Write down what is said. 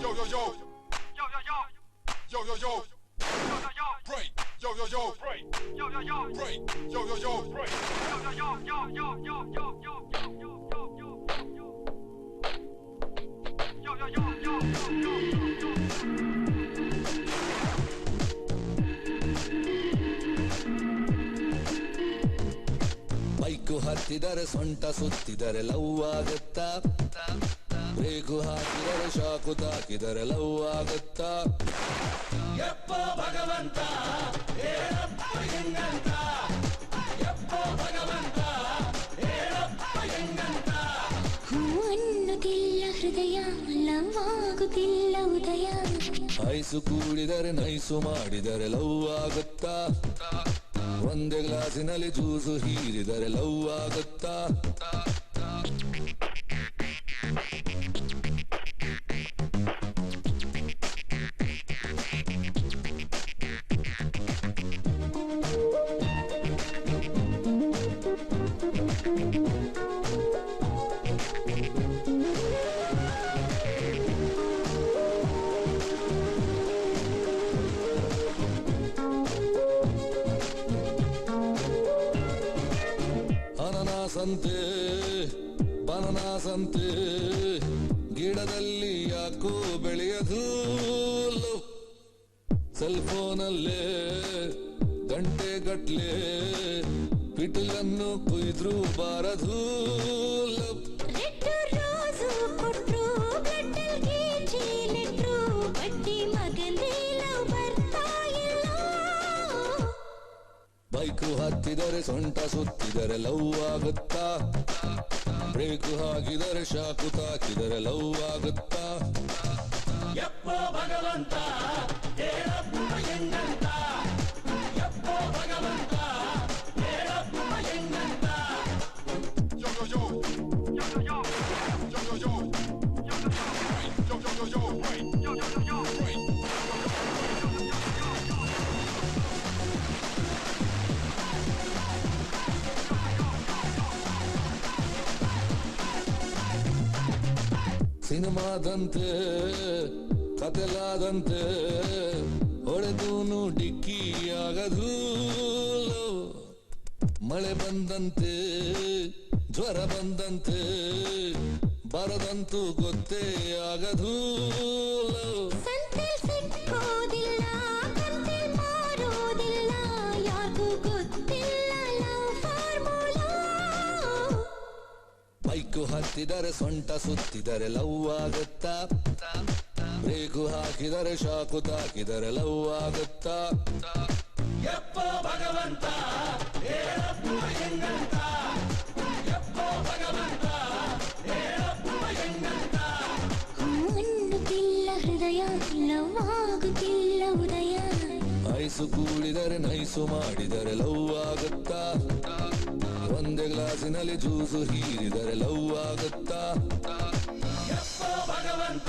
Yo yo yo. Yo yo yo. Yo yo yo. Yo yo yo. Break. Yo yo yo. Break. Yo yo yo. Break. Yo yo yo. Break. Yo yo yo. Yo yo yo. Yo yo yo. Yo yo yo. Yo yo yo. Yo yo yo. Bike ಹತ್ತಿದರೆ ಸೊಂಟ ಸುತ್ತಿದರೆ love ಆಗುತ್ತಾ, brake ಹಾಕಿದರೆ shock ತಾಕಿದರೆ love ಆಗುತ್ತಾ? ಎಪ್ಪೋ ಭಗವಂತ ಹೇಳಪ್ಪ ಹೆಂಗಂತ, ಎಪ್ಪೋ ಭಗವಂತ ಹೇಳಪ್ಪ ಹೆಂಗಂತ. ಹೂ ಅನ್ನುತ್ತಿಲ್ಲ ಹೃದಯ, ಲವ್ ಆಗುತ್ತಿಲ್ಲ ಉದಯ. ಐಸು ಕೂಡಿದರೆ ನೈಸು ಮಾಡಿದರೆ ಲವ್ ಆಗುತ್ತಾ? ಒಂದೇ ಗ್ಲಾಸಿನಲ್ಲಿ ಜ್ಯೂಸು ಹೀರಿದರೆ ಲವ್ ಆಗುತ್ತಾ? ಅನನಾಸಂತೆ ಬನನಾಸಂತೆ ಗಿಡದಲ್ಲಿ ಯಾಕೋ ಬೆಳೆಯದು ಲವ್. ಸೆಲ್ಫೋನಲ್ಲೇ ಗಂಟೆ ಗಟ್ಲೆ ಪಿಟಲನ್ನು ಕುಯ್ದ್ರು ಬಾರದು ಲವ್. ರೆಡ್ ರೋಸು ಕೊಟ್ರು ಬ್ಲಡ್ಡಲ್ ಕೇಜಿ ನೆಟ್ರು, ಬಡ್ಡಿ ಮಗಂದೇ ಲವ್ ಬರ್ತಾ ಇಲ್ಲ. ಬೈಕು ಹತ್ತಿದರೆ ಸೊಂಟ ಸುತ್ತಿದರೆ ಲವ್ ಆಗುತ್ತಾ, ಬ್ರೇಕು ಹಾಕಿದರೆ ಶಾಕು ತಾಕಿದರೆ ಲವ್ ಆಗುತ್ತಾ? ಎಪ್ಪೋ ಭಗವಂತ ಹೇಳಪ್ಪ ಹೆಂಗಂತ, ಎಪ್ಪೋ ಭಗವಂತ ಹೇಳಪ್ಪ ಹೆಂಗಂತ. Yo yo yo. Yo yo yo. Yo yo yo. Yo yo yo. Yo yo yo. Yo yo yo. ಸಿನಿಮಾದಂತೆ ಕತೆಲಾದಂತೆ ಹೊಡೆದೂನು ಡಿಕ್ಕಿ ಆಗದು ಲವ್. ಮಳೆ ಬಂದಂತೆ ಜ್ವರ ಬಂದಂತೆ ಬರದಂತೂ ಗೊತ್ತೇ ಆಗದು ಲವ್. ಸಂತೆಲ್ ಸಿಕ್ಕೋದಿಲ್ಲ, ಕಂತೆಲ್ ಮಾರೋದಿಲ್ಲ, ಯಾರಿಗೂ ಗೊತ್ತಿಲ್ಲ ಲವ್ ಫಾರ್ಮುಲಾ. ಬೈಕು ಹತ್ತಿದರೆ ಸೊಂಟ ಸುತ್ತಿದರೆ ಲವ್ ಆಗುತ್ತಾ, ಬ್ರೇಕು ಹಾಕಿದರೆ ಶಾಕು ತಾಕಿದರೆ ಲವ್ ಆಗುತ್ತಾ? ಎಪ್ಪೋ ಭಗವಂತ ಹೇಳಪ್ಪ ಹೆಂಗಂತ, ಎಪ್ಪೋ ಭಗವಂತ ಹೇಳಪ್ಪ ಹೆಂಗಂತ. ಹೂ ಅನ್ನುತ್ತಿಲ್ಲ ಹೃದಯ, ಲವ್ ಆಗುತ್ತಿಲ್ಲ ಉದಯ. ಐಸು ಕೂಡಿದರೆ ನೈಸು ಮಾಡಿದರೆ ಲವ್ ಆಗುತ್ತಾ? ಒಂದೇ ಗ್ಲಾಸಿನಲ್ಲಿ ಜ್ಯೂಸು ಹೀರಿದರೆ ಲವ್ ಆಗುತ್ತಾ? ಎಪ್ಪೋ ಭಗವಂತ